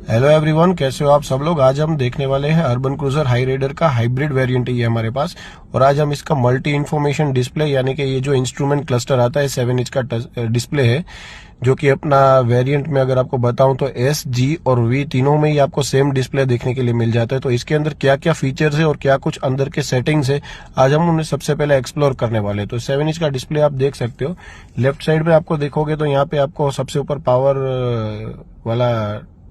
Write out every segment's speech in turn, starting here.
Hello everyone, कैसे हो आप सब लोग। आज हम देखने वाले हैं अर्बन क्रूजर हाई राइडर का हाइब्रिड वेरिएंट है ये हमारे पास। और आज हम इसका मल्टी इन्फॉर्मेशन डिस्प्ले यानी कि ये जो इंस्ट्रूमेंट क्लस्टर आता है 7 इंच का डिस्प्ले है, जो कि अपना वेरिएंट में अगर आपको बताऊं तो एस, जी और वी तीनों में ही आपको सेम डिस्प्ले देखने के लिए मिल जाता है। तो इसके अंदर क्या क्या फीचर्स है और क्या कुछ अंदर के सेटिंग्स है, आज हम उन्हें सबसे पहले एक्सप्लोर करने वाले हैं। तो 7 इंच का डिस्प्ले आप देख सकते हो। लेफ्ट साइड में आपको देखोगे तो यहाँ पे आपको सबसे ऊपर पावर वाला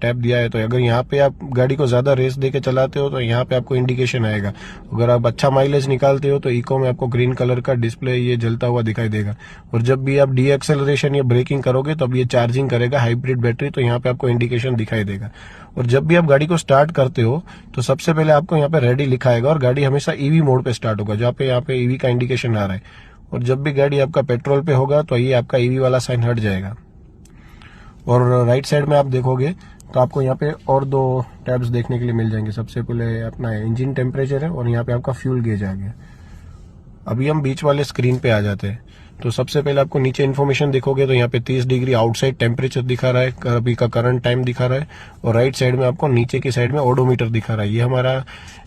टैब दिया है। तो अगर यहाँ पे आप गाड़ी को ज्यादा रेस देके चलाते हो तो यहाँ पे आपको इंडिकेशन आएगा। अगर आप अच्छा माइलेज निकालते हो तो इको में आपको ग्रीन कलर का डिस्प्ले ये जलता हुआ दिखाई देगा। और जब भी आप डी एक्सेलरेशन या ब्रेकिंग करोगे तब ये चार्जिंग करेगा हाइब्रिड बैटरी, तो यहाँ पे आपको इंडिकेशन दिखाई देगा। और जब भी आप गाड़ी को स्टार्ट करते हो तो सबसे पहले आपको यहाँ पे रेडी लिखा आएगा और गाड़ी हमेशा ईवी मोड पे स्टार्ट होगा, जहाँ पे यहाँ पे ईवी का इंडिकेशन आ रहा है। और जब भी गाड़ी आपका पेट्रोल पे होगा तो ये आपका ईवी वाला साइन हट जाएगा। और राइट साइड में आप देखोगे तो आपको यहाँ पे और दो टैब्स देखने के लिए मिल जाएंगे। सबसे पहले अपना इंजन टेम्परेचर है और यहाँ पे आपका फ्यूल गेज आ गया। अभी हम बीच वाले स्क्रीन पे आ जाते हैं। तो सबसे पहले आपको नीचे इन्फॉर्मेशन देखोगे तो यहाँ पे 30 डिग्री आउटसाइड टेम्परेचर दिखा रहा है, अभी का करंट टाइम दिखा रहा है। और राइट साइड में आपको नीचे की साइड में ओडोमीटर दिखा रहा है। ये हमारा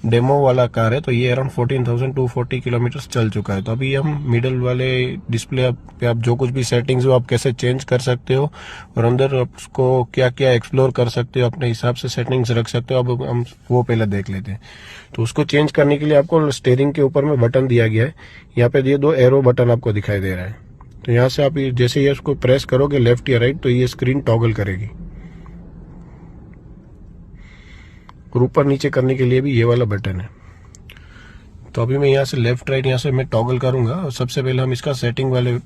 डेमो वाला कार है, तो ये अराउंड 14,240 किलोमीटर चल चुका है। तो अभी हम मिडल वाले डिस्प्ले पे आप जो कुछ भी सेटिंग्स हो आप कैसे चेंज कर सकते हो और अंदर उसको क्या क्या एक्सप्लोर कर सकते हो, अपने हिसाब से सेटिंग्स रख सकते हो। अब हम वो पहले देख लेते हैं। तो उसको चेंज करने के लिए आपको स्टीयरिंग के ऊपर में बटन दिया गया है। यहाँ पे ये दो एरो बटन आपको दिखाई दे रहा है। तो यहाँ से आप जैसे ये उसको प्रेस करोगे लेफ्ट या राइट तो ये स्क्रीन टॉगल करेगी। और ऊपर नीचे करने के लिए भी ये वाला बटन है। तो अभी मैं यहाँ से लेफ्ट राइट यहाँ से मैं टॉगल करूंगा। और सबसे पहले हम इसका सेटिंग वाले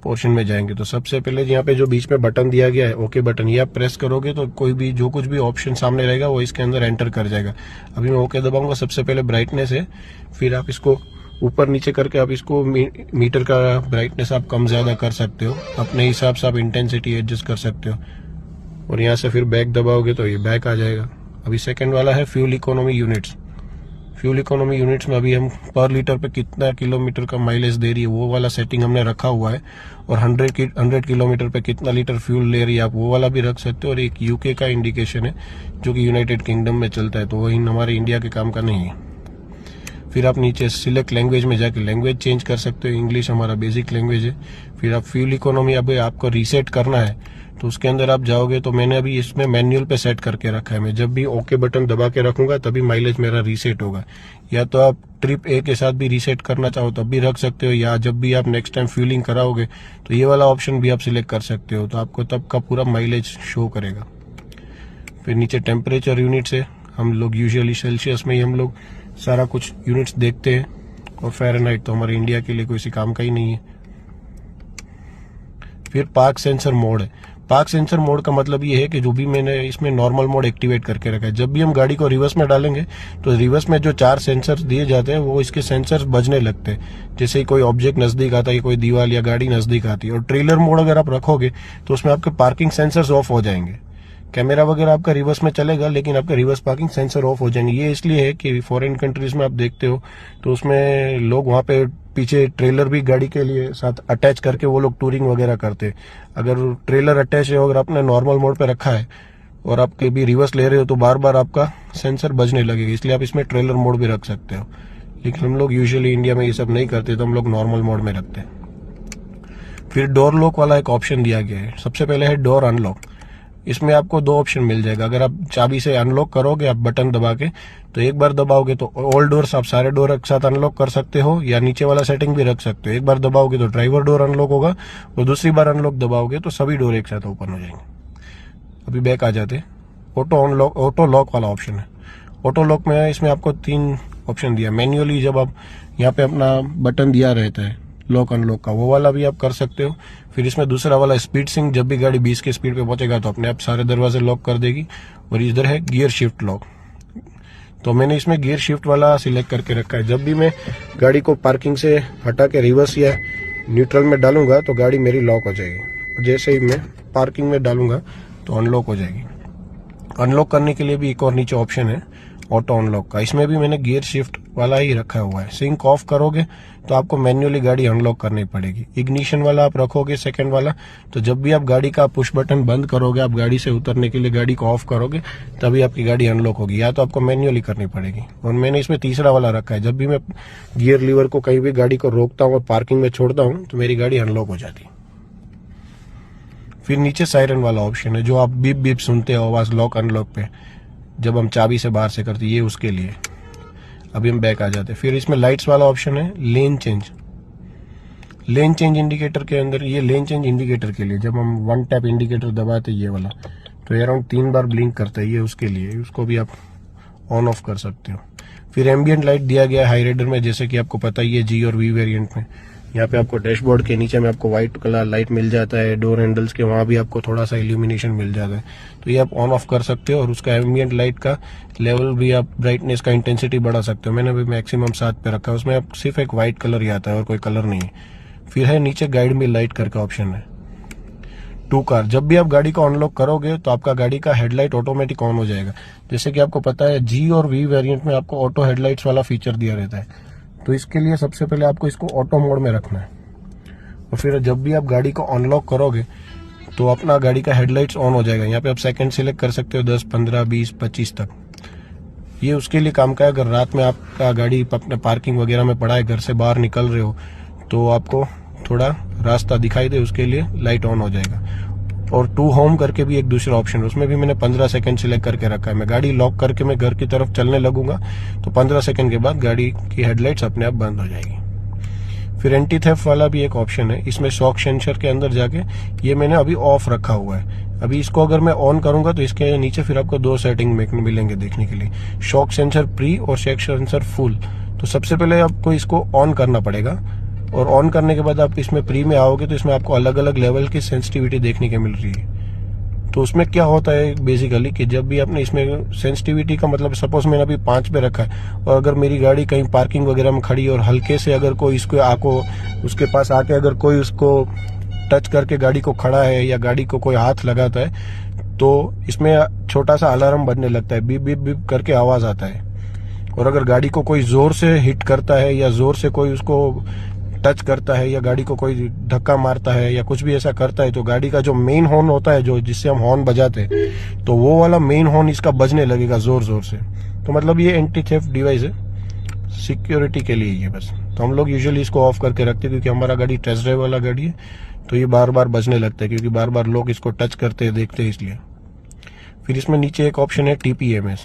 पोर्शन में जाएंगे। तो सबसे पहले यहाँ पे जो बीच में बटन दिया गया है ओके बटन, ये आप प्रेस करोगे तो कोई भी जो कुछ भी ऑप्शन सामने रहेगा वो इसके अंदर एंटर कर जाएगा। अभी मैं ओके दबाऊंगा। सबसे पहले ब्राइटनेस है, फिर आप इसको ऊपर नीचे करके आप इसको मीटर का ब्राइटनेस आप कम ज्यादा कर सकते हो, अपने हिसाब से आप इंटेंसिटी एडजस्ट कर सकते हो। और यहाँ से फिर बैक दबाओगे तो ये बैक आ जाएगा। अभी सेकंड वाला है fuel economy units. Fuel economy units में अभी हम पर लीटर पे कितना किलोमीटर का माइलेज दे रही है वो वाला सेटिंग हमने रखा हुआ है। और 100 किलोमीटर पे कितना लीटर फ्यूल ले रही है आप वो वाला भी रख सकते हो। और एक यूके का इंडिकेशन है जो कि यूनाइटेड किंगडम में चलता है, तो वही हमारे इंडिया के काम का नहीं है। फिर आप नीचे सिलेक्ट लैंग्वेज में जाके लैंग्वेज चेंज कर सकते हो। इंग्लिश हमारा बेसिक लैंग्वेज है। फिर आप फ्यूल इकोनॉमी अभी आपको रीसेट करना है तो उसके अंदर आप जाओगे तो मैंने अभी इसमें मैनुअल पे सेट करके रखा है। मैं जब भी ओके बटन दबा के रखूंगा तभी माइलेज मेरा रीसेट होगा। या तो आप ट्रिप ए के साथ भी रीसेट करना चाहो तब भी रख सकते हो, या जब भी आप नेक्स्ट टाइम फ्यूलिंग कराओगे तो ये वाला ऑप्शन भी आप सिलेक्ट कर सकते हो, तो आपको तब का पूरा माइलेज शो करेगा। फिर नीचे टेम्परेचर यूनिट्स है। हम लोग यूजुअली सेल्सियस में ही हम लोग सारा कुछ यूनिट्स देखते हैं। और फ़ारेनहाइट तो हमारे इंडिया के लिए कोई सी काम का ही नहीं है। फिर पार्क सेंसर मोड है। पार्क सेंसर मोड का मतलब ये है कि जो भी मैंने इसमें नॉर्मल मोड एक्टिवेट करके रखा है, जब भी हम गाड़ी को रिवर्स में डालेंगे तो रिवर्स में जो 4 सेंसर दिए जाते हैं वो इसके सेंसर बजने लगते हैं। जैसे ही कोई ऑब्जेक्ट नजदीक आता है, कोई दीवार या गाड़ी नजदीक आती है। और ट्रेलर मोड अगर आप रखोगे तो उसमें आपके पार्किंग सेंसर्स ऑफ हो जाएंगे। कैमरा वगैरह आपका रिवर्स में चलेगा लेकिन आपका रिवर्स पार्किंग सेंसर ऑफ हो जाएंगे। ये इसलिए है कि फॉरेन कंट्रीज में आप देखते हो तो उसमें लोग वहां पे पीछे ट्रेलर भी गाड़ी के लिए साथ अटैच करके वो लोग टूरिंग वगैरह करते हैं। अगर ट्रेलर अटैच है, अगर आपने नॉर्मल मोड पे रखा है और आप कभी रिवर्स ले रहे हो तो बार बार आपका सेंसर बजने लगेगा, इसलिए आप इसमें ट्रेलर मोड भी रख सकते हो। लेकिन हम लोग यूजुअली इंडिया में ये सब नहीं करते, तो हम लोग नॉर्मल मोड में रखते हैं। फिर डोर लॉक वाला एक ऑप्शन दिया गया है। सबसे पहले है डोर अनलॉक। इसमें आपको 2 ऑप्शन मिल जाएगा। अगर आप चाबी से अनलॉक करोगे आप बटन दबा के, तो एक बार दबाओगे तो ऑल डोर्स आप सारे डोर एक साथ अनलॉक कर सकते हो, या नीचे वाला सेटिंग भी रख सकते हो। एक बार दबाओगे तो ड्राइवर डोर अनलॉक होगा और दूसरी बार अनलॉक दबाओगे तो सभी डोर एक साथ ओपन हो जाएंगे। अभी बैक आ जाते। ऑटो लॉक वाला ऑप्शन है। ऑटो लॉक में इसमें आपको 3 ऑप्शन दिया। मैन्युअली जब आप यहाँ पे अपना बटन दिया रहता है लॉक अनलॉक का, वो वाला भी आप कर सकते हो। फिर इसमें दूसरा वाला स्पीड सिंक, जब भी गाड़ी 20 की स्पीड पे पहुंचेगा तो अपने आप सारे दरवाजे लॉक कर देगी। और इधर है गियर शिफ्ट लॉक। तो मैंने इसमें गियर शिफ्ट वाला सिलेक्ट करके रखा है। जब भी मैं गाड़ी को पार्किंग से हटा के रिवर्स या न्यूट्रल में डालूंगा तो गाड़ी मेरी लॉक हो जाएगी, और जैसे ही मैं पार्किंग में डालूंगा तो अनलॉक हो जाएगी। अनलॉक करने के लिए भी एक और नीचे ऑप्शन है, ऑटो अनलॉक का। इसमें भी मैंने गियर शिफ्ट वाला ही रखा हुआ है। सिंक ऑफ करोगे तो आपको मैन्युअली गाड़ी अनलॉक करनी पड़ेगी। इग्निशन वाला आप रखोगे सेकंड वाला, तो जब भी आप गाड़ी का पुश बटन बंद करोगे, आप गाड़ी से उतरने के लिए गाड़ी को ऑफ करोगे, तभी आपकी गाड़ी अनलॉक होगी, या तो आपको मैन्युअली करनी पड़ेगी। और मैंने इसमें तीसरा वाला रखा है, जब भी मैं गियर लीवर को कहीं भी गाड़ी को रोकता हूँ और पार्किंग में छोड़ता हूँ तो मेरी गाड़ी अनलॉक हो जाती है। फिर नीचे सायरन वाला ऑप्शन है, जो आप बीप बीप सुनते हो आवाज लॉक अनलॉक पे, जब हम चाबी से बाहर से करते, ये उसके लिए। अभी हम बैक आ जाते हैं। फिर इसमें लाइट्स वाला ऑप्शन है, lane change. Lane change indicator के अंदर, ये लेन चेंज इंडिकेटर के लिए, जब हम वन टैप इंडिकेटर दबाते ये वाला, तो ये अराउंड 3 बार ब्लिंक करता है, ये उसके लिए, उसको भी आप ऑन ऑफ कर सकते हो। फिर एम्बियंट लाइट दिया गया है हाई राइडर में, जैसे कि आपको पता ही है जी और वी वेरिएंट में। यहाँ पे आपको डैशबोर्ड के नीचे में आपको व्हाइट कलर लाइट मिल जाता है, डोर हैंडल्स के वहां भी आपको थोड़ा सा इल्यूमिनेशन मिल जाता है, तो ये आप ऑन ऑफ कर सकते हो। और उसका एम्बियंट लाइट का लेवल भी, आप ब्राइटनेस का इंटेंसिटी बढ़ा सकते हो। मैंने अभी मैक्सिमम 7 पे रखा है, उसमें आप सिर्फ एक व्हाइट कलर ही आता है और कोई कलर नहीं है। फिर है नीचे गाइड में लाइट करके ऑप्शन है, टू कार। जब भी आप गाड़ी को अनलॉक करोगे तो आपका गाड़ी का हेडलाइट ऑटोमेटिक ऑन हो जाएगा। जैसे कि आपको पता है जी और वी वेरिएंट में आपको ऑटो हेडलाइट्स वाला फीचर दिया रहता है, तो इसके लिए सबसे पहले आपको इसको ऑटो मोड में रखना है। और फिर जब भी आप गाड़ी को अनलॉक करोगे तो अपना गाड़ी का हेडलाइट्स ऑन हो जाएगा। यहाँ पे आप सेकंड सिलेक्ट कर सकते हो, 10, 15, 20, 25 तक। ये उसके लिए काम का है, अगर रात में आपका गाड़ी अपने पार्किंग वगैरह में पड़ा है, घर से बाहर निकल रहे हो, तो आपको थोड़ा रास्ता दिखाई दे, उसके लिए लाइट ऑन हो जाएगा। और टू होम करके भी एक दूसरा ऑप्शन है, उसमें भी मैंने 15 सेकंड सिलेक्ट करके रखा है। मैं गाड़ी लॉक करके मैं घर की तरफ चलने लगूंगा तो 15 सेकंड के बाद गाड़ी की हेडलाइट्स अपने आप बंद हो जाएगी। फिर एंटी थेफ्ट वाला भी एक ऑप्शन है, इसमें शॉक सेंसर के अंदर जाके, ये मैंने अभी ऑफ रखा हुआ है। अभी इसको अगर मैं ऑन करूंगा तो इसके नीचे फिर आपको 2 सेटिंग मिलेंगे देखने के लिए, शॉक सेंसर प्री और शॉक सेंसर फुल। तो सबसे पहले आपको इसको ऑन करना पड़ेगा, और ऑन करने के बाद आप इसमें प्री में आओगे तो इसमें आपको अलग अलग लेवल की सेंसिटिविटी देखने को मिल रही है। तो उसमें क्या होता है बेसिकली कि जब भी आपने इसमें सेंसिटिविटी का मतलब, सपोज मैंने अभी 5 पे रखा है, और अगर मेरी गाड़ी कहीं पार्किंग वगैरह में खड़ी और हल्के से अगर कोई इसको उसके पास आके अगर कोई उसको टच करके गाड़ी को खड़ा है या गाड़ी को कोई हाथ लगाता है, तो इसमें छोटा सा अलार्म बजने लगता है, बीप बीप बीप करके आवाज आता है। और अगर गाड़ी को कोई जोर से हिट करता है या जोर से कोई उसको टच करता है या गाड़ी को कोई धक्का मारता है या कुछ भी ऐसा करता है, तो गाड़ी का जो मेन हॉर्न होता है, जो जिससे हम हॉर्न बजाते हैं, तो वो वाला मेन हॉर्न इसका बजने लगेगा जोर जोर से। तो मतलब ये एंटी थेफ्ट डिवाइस है, सिक्योरिटी के लिए ये बस। तो हम लोग यूजुअली इसको ऑफ करके रखते हैं, क्योंकि हमारा गाड़ी टेस्ट ड्राइव वाला गाड़ी है, तो ये बार बार बजने लगता है, क्योंकि बार बार लोग इसको टच करते हैं, देखते हैं, इसलिए। फिर इसमें नीचे एक ऑप्शन है TPMS,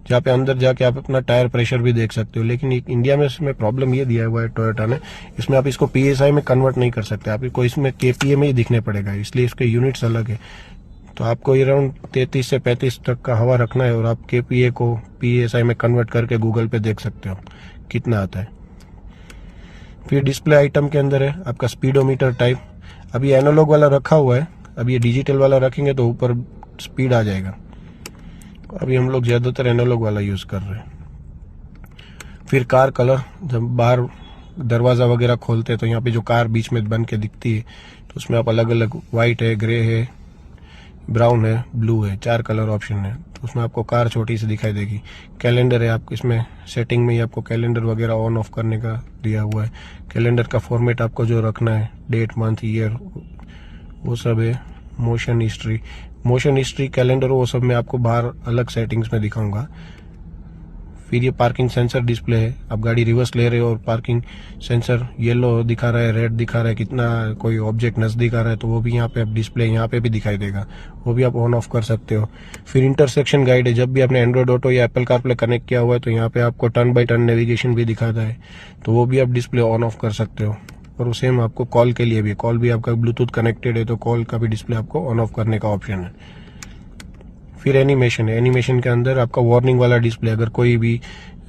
जहाँ पे अंदर जाके आप अपना टायर प्रेशर भी देख सकते हो। लेकिन इंडिया में इसमें प्रॉब्लम ये दिया हुआ है टोयोटा ने, इसमें आप इसको PSI में कन्वर्ट नहीं कर सकते, आपको इसमें KPA में ही दिखने पड़ेगा, इसलिए इसके यूनिट्स अलग है। तो आपको अराउंड 33 से 35 तक का हवा रखना है, और आप KPA को PSI में कन्वर्ट करके गूगल पे देख सकते हो कितना आता है। फिर डिस्प्ले आइटम के अंदर है आपका स्पीडोमीटर टाइप। अभी एनालॉग वाला रखा हुआ है, अभी ये डिजिटल वाला रखेंगे तो ऊपर स्पीड आ जाएगा। अभी हम लोग ज्यादातर एनालॉग वाला यूज कर रहे हैं। फिर कार कलर, जब बाहर दरवाजा वगैरह खोलते हैं तो यहाँ पे जो कार बीच में बन के दिखती है, तो उसमें आप अलग अलग, व्हाइट है, ग्रे है, ब्राउन है, ब्लू है, 4 कलर ऑप्शन है। तो उसमें आपको कार छोटी सी दिखाई देगी। कैलेंडर है, आपको इसमें सेटिंग में ही आपको कैलेंडर वगैरह ऑन ऑफ करने का दिया हुआ है। कैलेंडर का फॉर्मेट आपको जो रखना है, डेट, मंथ, ईयर, वो सब है। मोशन हिस्ट्री कैलेंडर, वो सब मैं आपको बाहर अलग सेटिंग्स में दिखाऊंगा। फिर ये पार्किंग सेंसर डिस्प्ले है, आप गाड़ी रिवर्स ले रहे हो और पार्किंग सेंसर येलो दिखा रहा है, रेड दिखा रहा है, कितना कोई ऑब्जेक्ट नजदीक आ रहा है, तो वो भी यहाँ पे आप डिस्प्ले यहाँ पे भी दिखाई देगा, वो भी आप ऑन ऑफ कर सकते हो। फिर इंटरसेक्शन गाइड है, जब भी आपने एंड्रॉइड ऑटो या एप्पल कारप्ले कनेक्ट किया हुआ है तो यहाँ पे आपको टर्न बाय टर्न नेविगेशन भी दिखाता है, तो वो भी आप डिस्प्ले ऑन ऑफ कर सकते हो। और सेम आपको कॉल के लिए भी, कॉल भी आपका ब्लूटूथ कनेक्टेड है तो कॉल का भी डिस्प्ले आपको ऑन ऑफ करने का ऑप्शन है। फिर एनिमेशन है, एनिमेशन के अंदर आपका वार्निंग वाला डिस्प्ले, अगर कोई भी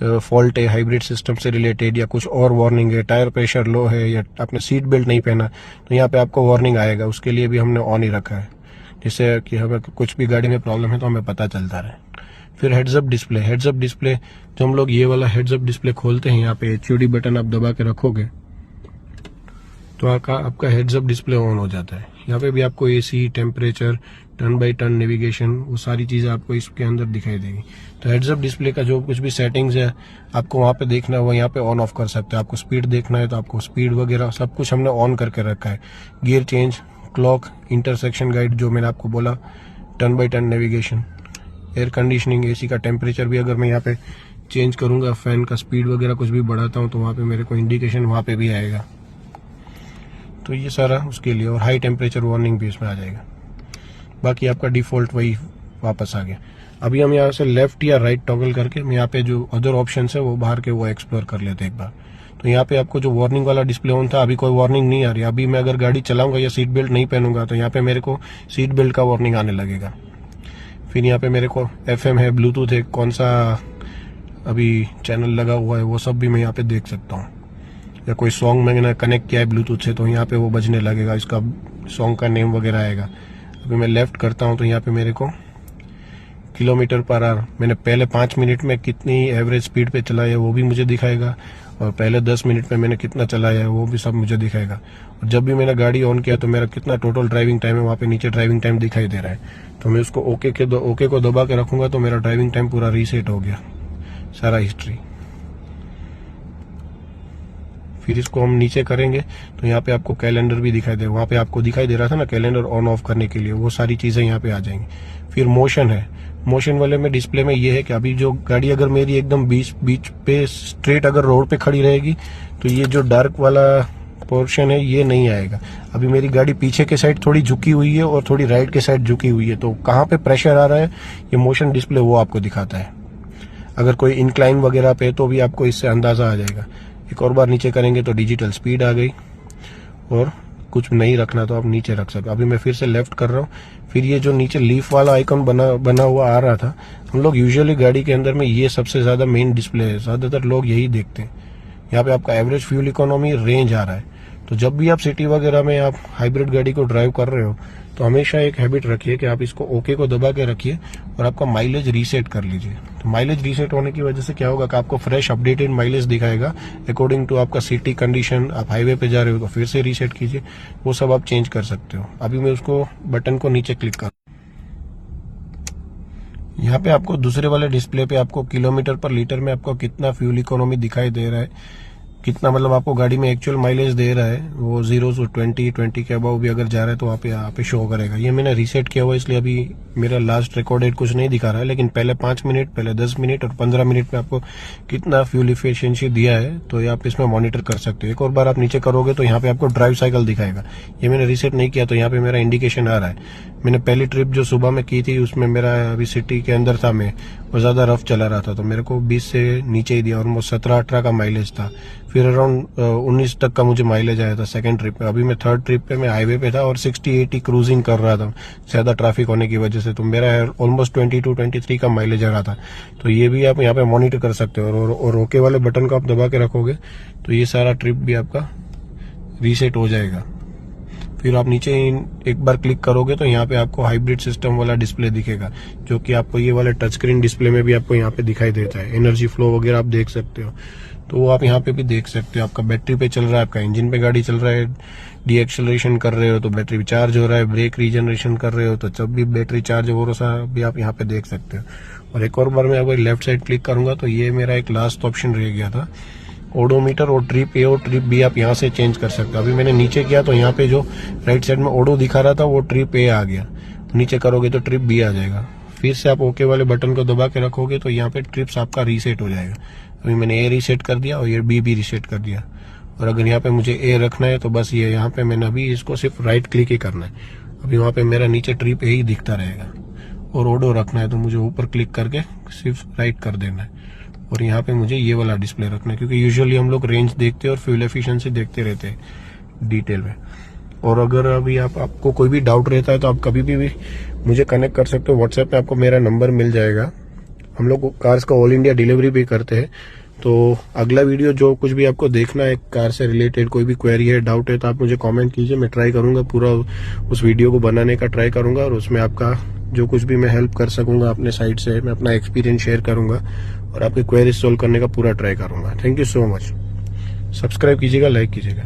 फॉल्ट है हाइब्रिड सिस्टम से रिलेटेड या कुछ और वार्निंग है, टायर प्रेशर लो है या आपने सीट बेल्ट नहीं पहना, तो यहाँ पे आपको वार्निंग आएगा, उसके लिए भी हमने ऑन ही रखा है, जिससे कि हमें कुछ भी गाड़ी में प्रॉब्लम है तो हमें पता चलता रहे। फिर हेड्सअप डिस्प्ले, हेड्सअप डिस्प्ले जो हम लोग ये वाला हेड्सअप डिस्प्ले खोलते हैं, यहाँ पे HUD बटन आप दबा के रखोगे तो आपका हेड्सअप डिस्प्ले ऑन हो जाता है। यहाँ पे भी आपको AC, temperature, turn by turn navigation, वो सारी चीज़ें आपको इसके अंदर दिखाई देगी। तो हेड्स अप डिस्प्ले का जो कुछ भी सेटिंग्स है आपको वहाँ पे देखना है वो यहाँ पे ऑन ऑफ कर सकते हैं। आपको स्पीड देखना है तो आपको स्पीड वगैरह सब कुछ हमने ऑन करके रखा है। Gear change, clock, intersection guide जो मैंने आपको बोला, turn by turn navigation, air conditioning, AC का टेम्परेचर भी अगर मैं यहाँ पे चेंज करूँगा, फैन का स्पीड वगैरह कुछ भी बढ़ाता हूँ तो वहाँ पे मेरे को इंडिकेशन वहाँ पे भी आएगा। तो ये सारा उसके लिए, और हाई टेम्परेचर वार्निंग भी इसमें आ जाएगा। बाकी आपका डिफ़ॉल्ट वही वापस आ गया। अभी हम यहाँ से लेफ्ट या राइट टॉगल करके हम यहाँ पे जो अदर ऑप्शंस है वो बाहर के वो एक्सप्लोर कर लेते हैं एक बार। तो यहाँ पे आपको जो वार्निंग वाला डिस्प्ले ऑन था, अभी कोई वार्निंग नहीं आ रही। अभी मैं अगर गाड़ी चलाऊंगा या सीट बेल्ट नहीं पहनूंगा तो यहाँ पे मेरे को सीट बेल्ट का वार्निंग आने लगेगा। फिर यहाँ पे मेरे को FM है, ब्लूटूथ है, कौन सा अभी चैनल लगा हुआ है वो सब भी मैं यहाँ पे देख सकता हूँ। या कोई सॉन्ग मैंने कनेक्ट किया है ब्लूटूथ से तो यहाँ पे वो बजने लगेगा, इसका सॉन्ग का नेम वगैरह आएगा। अभी मैं लेफ्ट करता हूँ तो यहाँ पे मेरे को किलोमीटर पर आवर, मैंने पहले 5 मिनट में कितनी एवरेज स्पीड पे चलाया है वो भी मुझे दिखाएगा, और पहले 10 मिनट में मैंने कितना चलाया है वो भी सब मुझे दिखाएगा। और जब भी मैंने गाड़ी ऑन किया तो मेरा कितना टोटल ड्राइविंग टाइम है वहाँ पे नीचे ड्राइविंग टाइम दिखाई दे रहा है। तो मैं उसको ओके को दबा के रखूंगा तो मेरा ड्राइविंग टाइम पूरा रीसेट हो गया, सारा हिस्ट्री। फिर इसको हम नीचे करेंगे तो यहाँ पे आपको कैलेंडर भी दिखाई दे, वहाँ पे आपको दिखाई दे रहा था ना कैलेंडर ऑन ऑफ करने के लिए, वो सारी चीज़ें यहाँ पे आ जाएंगी। फिर मोशन है, मोशन वाले में डिस्प्ले में ये है कि अभी जो गाड़ी अगर मेरी एकदम बीच पे स्ट्रेट अगर रोड पे खड़ी रहेगी तो ये जो डार्क वाला पोर्शन है ये नहीं आएगा। अभी मेरी गाड़ी पीछे के साइड थोड़ी झुकी हुई है और थोड़ी राइट के साइड झुकी हुई है, तो कहाँ पे प्रेशर आ रहा है ये मोशन डिस्प्ले वो आपको दिखाता है। अगर कोई इंक्लाइन वगैरह पे तो भी आपको इससे अंदाजा आ जाएगा। एक और बार नीचे करेंगे तो डिजिटल स्पीड आ गई, और कुछ नहीं रखना तो आप नीचे रख सकते। अभी मैं फिर से लेफ्ट कर रहा हूँ। फिर ये जो नीचे लीफ वाला आइकन बना हुआ आ रहा था, हम लोग यूजुअली गाड़ी के अंदर में ये सबसे ज्यादा मेन डिस्प्ले है, ज्यादातर लोग यही देखते हैं। यहाँ पे आपका एवरेज फ्यूल इकोनॉमी रेंज आ रहा है। तो जब भी आप सिटी वगैरह में आप हाइब्रिड गाड़ी को ड्राइव कर रहे हो तो हमेशा एक हैबिट रखिए कि आप इसको ओके को दबा के रखिए और आपका माइलेज रीसेट कर लीजिए। तो माइलेज रीसेट होने की वजह से क्या होगा कि आपको फ्रेश अपडेटेड माइलेज दिखाएगा अकॉर्डिंग टू आपका सिटी कंडीशन। आप हाईवे पे जा रहे हो तो फिर से रीसेट कीजिए, वो सब आप चेंज कर सकते हो। अभी मैं उसको बटन को नीचे क्लिक कर, यहाँ पे आपको दूसरे वाले डिस्प्ले पे आपको किलोमीटर पर लीटर में आपको कितना फ्यूल इकोनॉमी दिखाई दे रहा है, कितना मतलब आपको गाड़ी में एक्चुअल माइलेज दे रहा है, वो 0 से 20 के अबाव भी अगर जा रहा है तो वहाँ पे शो करेगा। ये मैंने रीसेट किया हुआ इसलिए अभी मेरा लास्ट रिकॉर्डेड कुछ नहीं दिखा रहा है, लेकिन पहले 5 मिनट, पहले 10 मिनट और 15 मिनट में आपको कितना फ्यूल इफिशिएंसी दिया है तो ये आप इसमें मॉनिटर कर सकते हो। एक और बार आप नीचे करोगे तो यहाँ पे आपको ड्राइव साइकिल दिखाएगा। ये मैंने रीसेट नहीं किया तो यहाँ पे मेरा इंडिकेशन आ रहा है। मैंने पहली ट्रिप जो सुबह में की थी उसमें मेरा अभी सिटी के अंदर था, मैं वो ज्यादा रफ चला रहा था तो मेरे को 20 से नीचे ही दिया और वो 17-18 का माइलेज था। फिर अराउंड 19 तक का मुझे माइलेज आया था सेकंड ट्रिप पे। अभी मैं थर्ड ट्रिप पे मैं हाईवे पे था और 60-80 क्रूजिंग कर रहा था ज्यादा ट्रैफिक होने की वजह से, तो मेरा ऑलमोस्ट 22-23 का माइलेज आ रहा था। तो ये भी आप यहाँ पे मॉनिटर कर सकते हो और ओके वाले बटन को आप दबा के रखोगे तो ये सारा ट्रिप भी आपका रीसेट हो जाएगा। फिर आप नीचे एक बार क्लिक करोगे तो यहाँ पे आपको हाइब्रिड सिस्टम वाला डिस्प्ले दिखेगा, जो कि आपको ये वाले टच स्क्रीन डिस्प्ले में भी आपको यहाँ पे दिखाई देता है। एनर्जी फ्लो वगैरह आप देख सकते हो, तो वो आप यहाँ पे भी देख सकते हो। आपका बैटरी पे चल रहा है, आपका इंजन पे गाड़ी चल रहा है, डी एक्सेलरेशन कर रहे हो तो बैटरी चार्ज हो रहा है, ब्रेक रीजनरेशन कर रहे हो तो जब भी बैटरी चार्ज हो रहा है भी आप यहाँ पे देख सकते हो। और एक और बार मैं अगर लेफ्ट साइड क्लिक करूंगा तो ये मेरा एक लास्ट ऑप्शन रह गया था, ओडोमीटर और ट्रिप ए और ट्रिप बी आप यहाँ से चेंज कर सकते हो। अभी मैंने नीचे किया तो यहाँ पे जो राइट साइड में ओडो दिखा रहा था वो ट्रिप ए आ गया, नीचे करोगे तो ट्रिप बी आ जाएगा। फिर से आप ओके वाले बटन को दबा के रखोगे तो यहाँ पे ट्रिप्स आपका रीसेट हो जाएगा। अभी मैंने ए रीसेट कर दिया और ये बी भी रीसेट कर दिया। और अगर यहाँ पे मुझे ए रखना है तो बस ये यहाँ पे मैंने अभी इसको सिर्फ राइट क्लिक ही करना है। अभी वहाँ पे मेरा नीचे ट्रिप ए ही दिखता रहेगा। और ओडो रखना है तो मुझे ऊपर क्लिक करके सिर्फ राइट कर देना है। और यहाँ पे मुझे ये वाला डिस्प्ले रखना है, क्योंकि यूजुअली हम लोग रेंज देखते हैं और फ्यूल एफिशिएंसी देखते रहते हैं डिटेल में। और अगर अभी आपको कोई भी डाउट रहता है तो आप कभी भी मुझे कनेक्ट कर सकते हो। व्हाट्सएप पे आपको मेरा नंबर मिल जाएगा। हम लोग कार्स का ऑल इंडिया डिलीवरी भी करते हैं। तो अगला वीडियो जो कुछ भी आपको देखना है कार से रिलेटेड, कोई भी क्वेरी है, डाउट है, तो आप मुझे कमेंट कीजिए। मैं ट्राई करूंगा पूरा उस वीडियो को बनाने का ट्राई करूंगा और उसमें आपका जो कुछ भी मैं हेल्प कर सकूंगा अपने साइड से मैं अपना एक्सपीरियंस शेयर करूंगा और आपकी क्वेरीज सोल्व करने का पूरा ट्राई करूंगा। Thank you so much. Subscribe कीजिएगा, लाइक कीजिएगा।